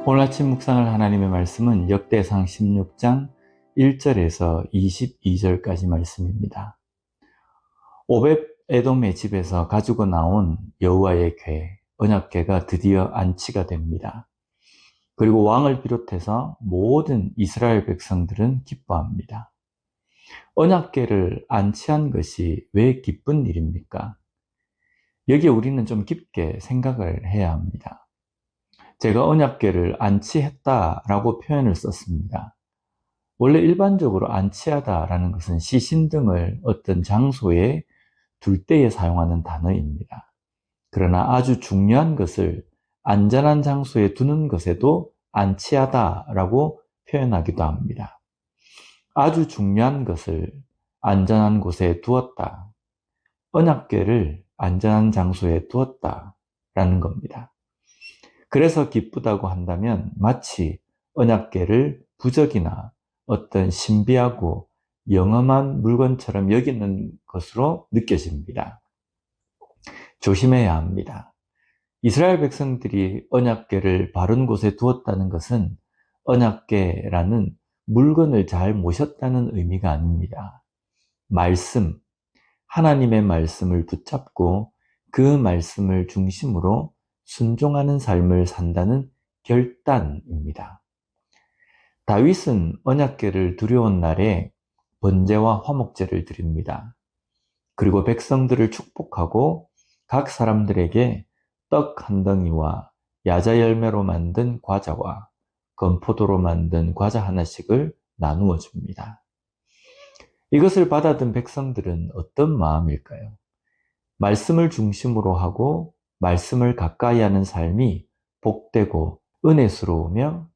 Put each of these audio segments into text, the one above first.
오늘 아침 묵상할 하나님의 말씀은 역대상 16장 1절에서 22절까지 말씀입니다. 오벳 에돔의 집에서 가지고 나온 여호와의 궤, 언약궤가 드디어 안치가 됩니다. 그리고 왕을 비롯해서 모든 이스라엘 백성들은 기뻐합니다. 언약궤를 안치한 것이 왜 기쁜 일입니까? 여기에 우리는 좀 깊게 생각을 해야 합니다. 제가 언약궤를 안치했다라고 표현을 썼습니다. 원래 일반적으로 안치하다라는 것은 시신 등을 어떤 장소에 둘 때에 사용하는 단어입니다. 그러나 아주 중요한 것을 안전한 장소에 두는 것에도 안치하다라고 표현하기도 합니다. 아주 중요한 것을 안전한 곳에 두었다. 언약궤를 안전한 장소에 두었다라는 겁니다. 그래서 기쁘다고 한다면 마치 언약궤를 부적이나 어떤 신비하고 영험한 물건처럼 여기는 것으로 느껴집니다. 조심해야 합니다. 이스라엘 백성들이 언약궤를 바른 곳에 두었다는 것은 언약궤라는 물건을 잘 모셨다는 의미가 아닙니다. 말씀, 하나님의 말씀을 붙잡고 그 말씀을 중심으로 순종하는 삶을 산다는 결단입니다. 다윗은 언약궤를 두려운 날에 번제와 화목제를 드립니다. 그리고 백성들을 축복하고 각 사람들에게 떡 한 덩이와 야자 열매로 만든 과자와 건포도로 만든 과자 하나씩을 나누어 줍니다. 이것을 받아든 백성들은 어떤 마음일까요? 말씀을 중심으로 하고 말씀을 가까이 하는 삶이 복되고 은혜스러우며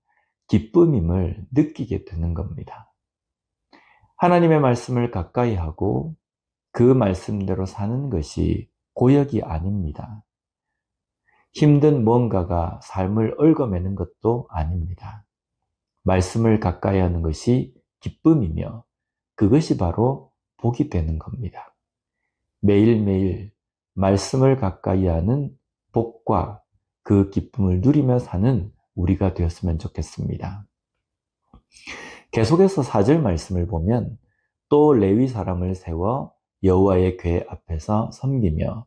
기쁨임을 느끼게 되는 겁니다. 하나님의 말씀을 가까이 하고 그 말씀대로 사는 것이 고역이 아닙니다. 힘든 뭔가가 삶을 얽어매는 것도 아닙니다. 말씀을 가까이 하는 것이 기쁨이며 그것이 바로 복이 되는 겁니다. 매일매일 말씀을 가까이 하는 복과 그 기쁨을 누리며 사는 우리가 되었으면 좋겠습니다. 계속해서 4절 말씀을 보면 또 레위 사람을 세워 여호와의 궤 앞에서 섬기며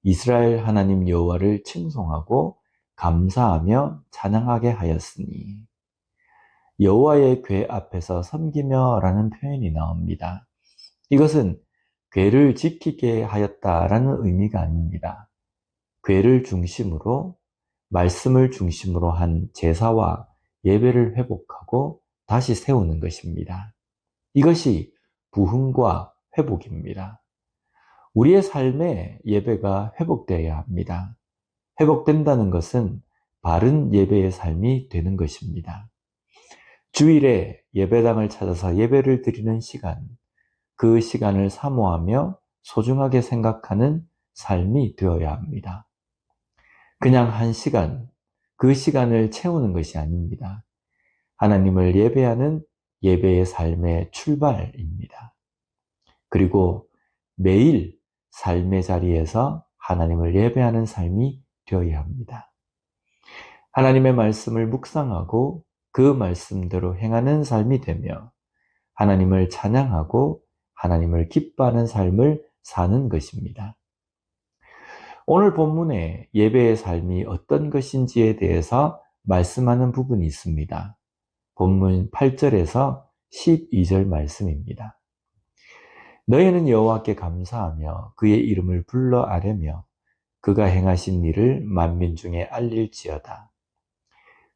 이스라엘 하나님 여호와를 칭송하고 감사하며 찬양하게 하였으니 여호와의 궤 앞에서 섬기며 라는 표현이 나옵니다. 이것은 궤를 지키게 하였다라는 의미가 아닙니다. 궤를 중심으로 말씀을 중심으로 한 제사와 예배를 회복하고 다시 세우는 것입니다. 이것이 부흥과 회복입니다. 우리의 삶의 예배가 회복되어야 합니다. 회복된다는 것은 바른 예배의 삶이 되는 것입니다. 주일에 예배당을 찾아서 예배를 드리는 시간, 그 시간을 사모하며 소중하게 생각하는 삶이 되어야 합니다. 그냥 한 시간, 그 시간을 채우는 것이 아닙니다. 하나님을 예배하는 예배의 삶의 출발입니다. 그리고 매일 삶의 자리에서 하나님을 예배하는 삶이 되어야 합니다. 하나님의 말씀을 묵상하고 그 말씀대로 행하는 삶이 되며 하나님을 찬양하고 하나님을 기뻐하는 삶을 사는 것입니다. 오늘 본문에 예배의 삶이 어떤 것인지에 대해서 말씀하는 부분이 있습니다. 본문 8절에서 12절 말씀입니다. 너희는 여호와께 감사하며 그의 이름을 불러 아뢰며 그가 행하신 일을 만민 중에 알릴지어다.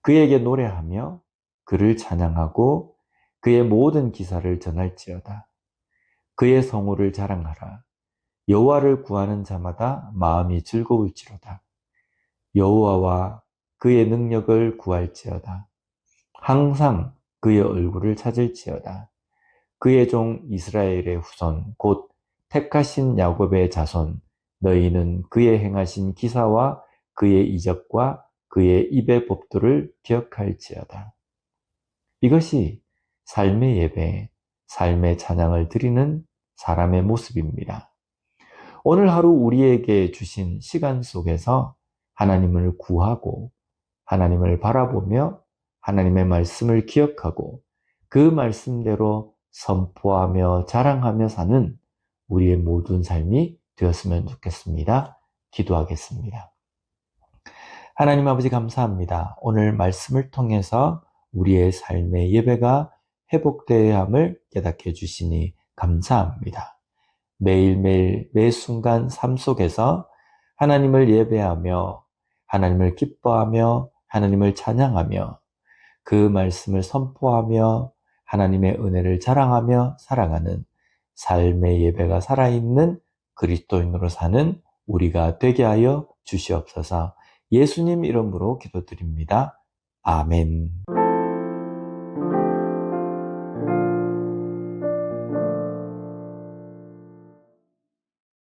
그에게 노래하며 그를 찬양하고 그의 모든 기사를 전할지어다. 그의 성호를 자랑하라. 여호와를 구하는 자마다 마음이 즐거울지로다. 여호와와 그의 능력을 구할지어다. 항상 그의 얼굴을 찾을지어다. 그의 종 이스라엘의 후손 곧 택하신 야곱의 자손 너희는 그의 행하신 기사와 그의 이적과 그의 입의 법도를 기억할지어다. 이것이 삶의 예배, 삶의 찬양을 드리는 사람의 모습입니다. 오늘 하루 우리에게 주신 시간 속에서 하나님을 구하고 하나님을 바라보며 하나님의 말씀을 기억하고 그 말씀대로 선포하며 자랑하며 사는 우리의 모든 삶이 되었으면 좋겠습니다. 기도하겠습니다. 하나님 아버지 감사합니다. 오늘 말씀을 통해서 우리의 삶의 예배가 회복되어야 함을 깨닫게 해주시니 감사합니다. 매일매일 매 순간 삶 속에서 하나님을 예배하며 하나님을 기뻐하며 하나님을 찬양하며 그 말씀을 선포하며 하나님의 은혜를 자랑하며 살아가는 삶의 예배가 살아있는 그리스도인으로 사는 우리가 되게 하여 주시옵소서. 예수님 이름으로 기도드립니다. 아멘.